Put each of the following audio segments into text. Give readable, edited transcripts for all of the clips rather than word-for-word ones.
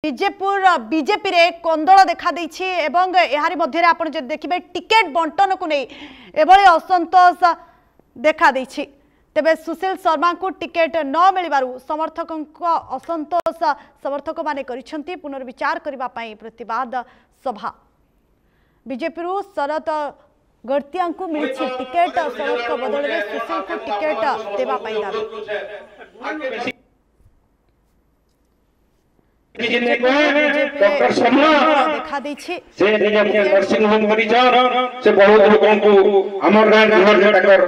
BJP रे कंदल देखा देछि एवं एहारी मध्य आप देखिए टिकेट बंटन को नहीं एभली असंतोष देखा देछि। तेबे सुशील शर्मा को टिकेट न मिलबारु समर्थकों असंतोष समर्थक माने करिसेंती पुनर्विचार करबा पई प्रतिवाद सभा। बीजेपी रु शरद गड़तिया को मिली टिकेट शरद को बदल में सुशील को टिकेट देवा पई दाबी। डॉक्टर शर्मा देखा देछि से नर्सिंग होम मरीजर से बहुत लोगों को हमर गांव घर जे तकर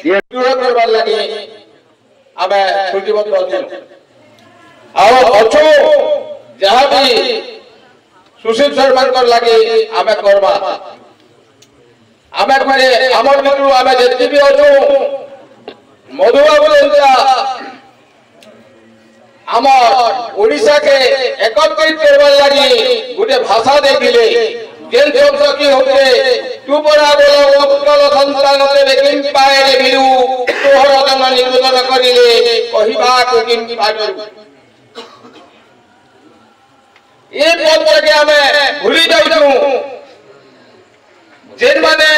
ये करबा लागि आबे छुट्टीबद्ध अछि आ अछो जहां भी सुशील शर्मा कर लागि आबे करबा आबे करे हमर मित्रु आबे जेति भी अछो मधुबाबू जनता आमर ओडिशा के एकत्रित करबा लागि गुटे भाषा देखिले जेन शब्द की होते तू परा बोलो उत्कल संतान ते किम पाए बिरु तोहर जन निवेदन करिले कहिबा को किम पाजु ए पत्र के हमें भूली जाउछु जेन माने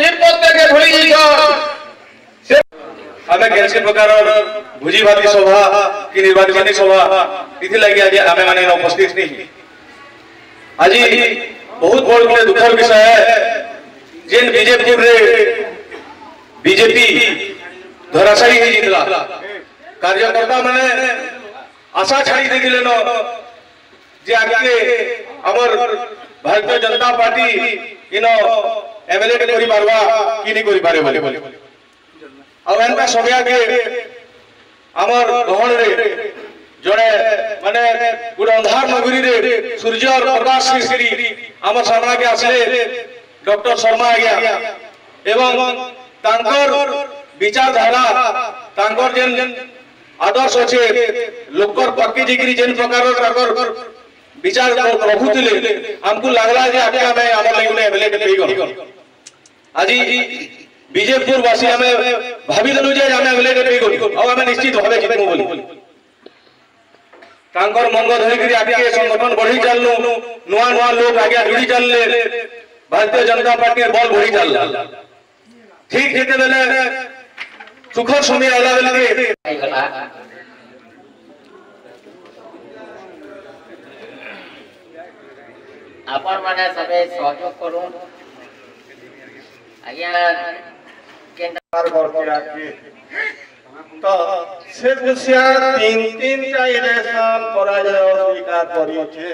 ए पत्र के भूली जाउ आमे कैसे प्रकार भोजी भाती सभा कि निर्वाचन सभा इथि लागि आज आमे माने उपस्थित नहीं। आज बहुत बड़ गोटे दुखर विषय है जेन बीजेपी धराशायी हो जितला कार्यकर्ता माने आशा छाड़ी देखिले न जे आगे हमर भारतीय जनता पार्टी इन एमएलए के करि पारबा कि नहीं करि पारे बोले आनका समय के आमर गहन रे जड़े माने गोटे अंधार नगरी रे सूर्य प्रकाश मिस्त्री आम सामना के आसले डॉक्टर शर्मा आज्ञा एवं तांकर विचारधारा तांकर जेन आदर्श अच्छे लोकर पक्के जिगिरी जेन प्रकार विचार रखुले हमको लगला जे आगे हमें आम लगे एमएलए पे आज बीजेपुर वासी हमें भाविदेलु जे आमे एमएलए पे गलु अब हमें निश्चित भावे जितमु बोली तांकर मंग धरि करी आगे संगठन बढ़ी चलनु नुआ नुआ लोग आगे जुड़ी चलले भारतीय जनता पार्टी बल बढ़ी चलला ठीक जेते बेले सुखर समय आला बेले अपन माने सबे सहयोग करू आज्ञा तो से बुसिया तीन टा इलेक्शन पराजय स्वीकार करिए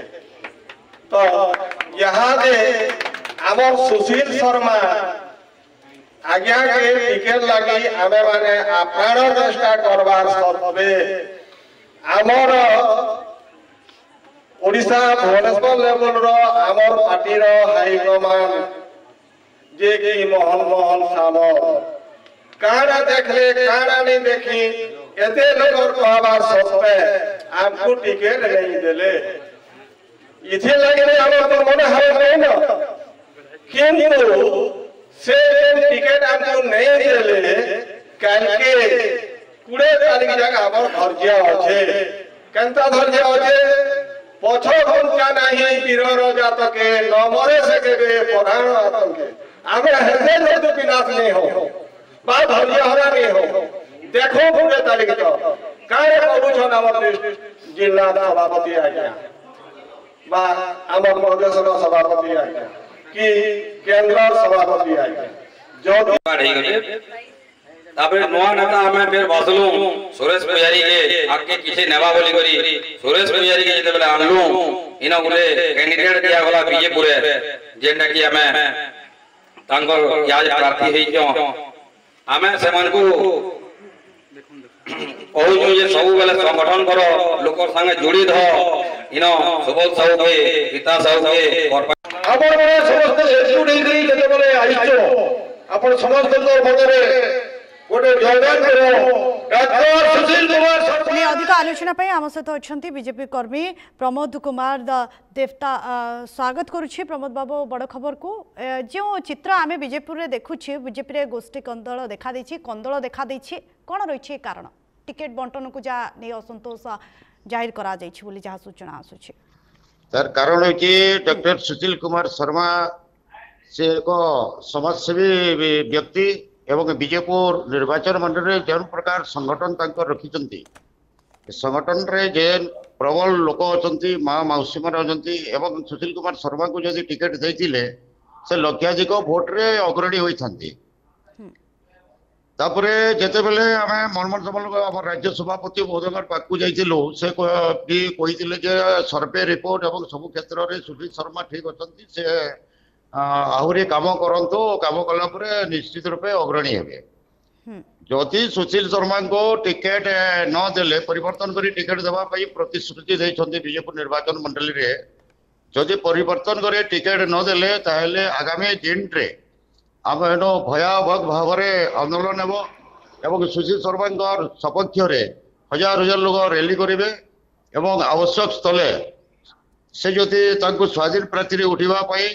तो यहाँ दे आमर सुशील शर्मा आज्ञा के टिकेट लगी आमे माने आप्राण चेष्टा करबार सत्वे आमर ओडिशा भुवनेश्वर लेवल रो आमर पार्टी रो हाईकमान जे कि मोहन सामल काना देखले काना नहीं देखी एते लोग कहबार सत्वे हमको टिकेट नहीं देले इथे लगे हमर तो मन हाल नहीं न किंतु से टिकेट हमको नहीं देले काल के 20 तारीख जगह हमर धैर्य अच्छे केनता धैर्य अच्छे पछो घंटा नहीं वीर जात के न मरे से के प्रधान आतंके आगे हेते जो विनाश नहीं हो बा धैर्य हरा नहीं हो देखो 20 तारीख तो काय करू छन हमर जिला सभापति आज्ञा बा हमर प्रदेश सभापति आज्ञा कि केंद्र सभापति आज्ञा जो बढ़ी गले तापर नवा नेता हमें फिर बसलु सुरेश पुजारी के आके किसे नेवा बोली करी सुरेश पुजारी के जेते बेले आनलु इना गुले कैंडिडेट दिया गला बीजेपुर जेंडा कि हमें तांगर याज प्रार्थी हेइ जो हमें सेमान को कहू जे सब बेले संगठन करो लोकर संगे जोड़ी ध इनो सुबोध साहू के गीता साहू के और हमर माने समस्त एकजुट हेइ गई जेते बेले आइचो अपन समस्त लोग बदरे गोटे जोरदार करो डॉक्टर सुशील कुमार शर्मा अधिक आलोचना पे आम सहित अच्छा बीजेपी कर्मी प्रमोद कुमार देवता स्वागत करुच्छी। प्रमोद बाबू बड़ खबर को जो चित्र आम बीजेपुर देखुछे बीजेपी गोष्ठी कंदल देखा कौन रही कारण टिकेट बंटन को जहाँ नहीं असंतोष जाहिर करा जहाँ सूचना आसूची तार कारण कि डॉक्टर सुशील कुमार शर्मा से एक समाजसेवी व्यक्ति एवं विजयपुर निर्वाचन मंडल में जो प्रकार संगठन रखी संगठन रे जेन प्रबल लोक अच्छा माँ मौसी मैंने अच्छा सुशील कुमार शर्मा को जब टिकेट देते से लक्षाधिक भोट रे अग्रणी होती तापरे जेते बेले आमे मनमोहन समल आम राज्य सभापति महोदय पाकू जाइलु से भी कही सर्वे रिपोर्ट एवं सब क्षेत्र में सुशील शर्मा ठीक अच्छा से आहरी काम करंतु काम कला निश्चित रूपे अग्रणी हे जदि सुशील शर्मा को टिकेट न देले परिवर्तन करी टिकेट देवा प्रतिश्रुति देइछन्ती बीजेपी निर्वाचन मंडली रे जदि परिवर्तन करे टिकेट न देले ताहेले आगामी दिन रे आम एन भयावह भाव में आंदोलन एवं सुशील शर्मा सपक्ष हजार हजार लोग रैली करेंगे एवं आवश्यक स्थले से जदि स्वाधीन प्रार्थी उठापी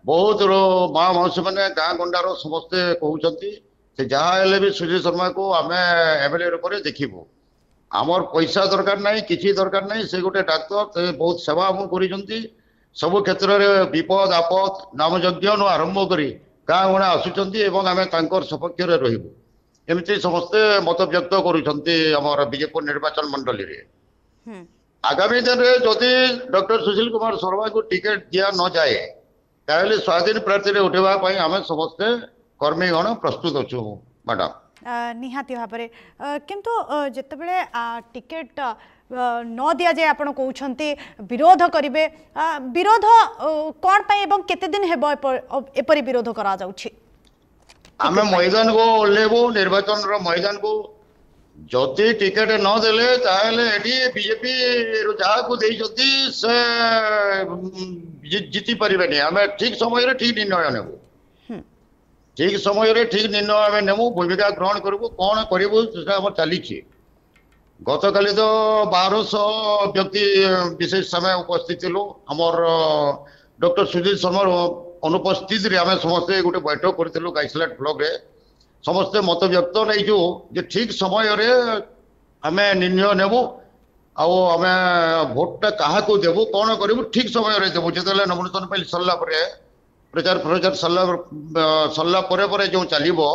बहुत माँ मौसी मैंने गाँ गंडार समस्ते कहते से जहाँ भी सुशील शर्मा को आम एमएलए रूप में देखू आमर पैसा दरकार ना कि दरकार ना से गोटे डाक्तर बहुत सेवा आम कर सबु क्षेत्र में विपद आपद नामयज्ञ आरंभ करी गाँ गुणा आसुँच आम सपक्ष रही एमती समस्ते मत व्यक्त कर बीजेपी निर्वाचन मंडली रे आगामी दिन में जदि डॉक्टर सुशील कुमार शर्मा को टिकेट दिया न जाए ताहले स्वाधीन प्रार्थी उठापी आम समस्ते कर्मीगण प्रस्तुत अच्छु मैडम निहाती भाव में किंतु जितेबले टिकेट न दि जाए आपण कहते विरोध करेंगे विरोध कौन पाई एवं केते दिन हेबो एपरि विरोध करा जाउछि आमे मैदान को ओल्लेबो निर्वाचन रो मैदान को जदि टिकेट न देले ताहले एडी बीजेपी जहाँ को देइछथि से जीति परिबेनी आमे ठीक समय रे ठीक निर्णय नेबो ठीक समय रे ठीक निर्णय आमे नेबो भूमिका ग्रहण करबो कोन करबो से हम चली गत काली तो 1200 व्यक्ति विशेष समय उपस्थित थिलु हमर डॉक्टर सुशील शर्मा अनुपस्थित आम समस्ते गोटे बैठक करूँ गाइसलाट ब्लॉक रे समस्ते मत व्यक्त नहीं जे ठीक समय रे आम निर्णय नेबू आम भोटा क्या देवु कौन करूँ ठीक समय रे देवु जो नमिनेशन फाइल सरला प्रचार प्रचार सरला जो चलो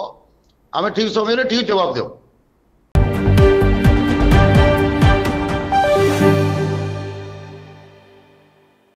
आम ठीक समय रे ठीक जवाब देव।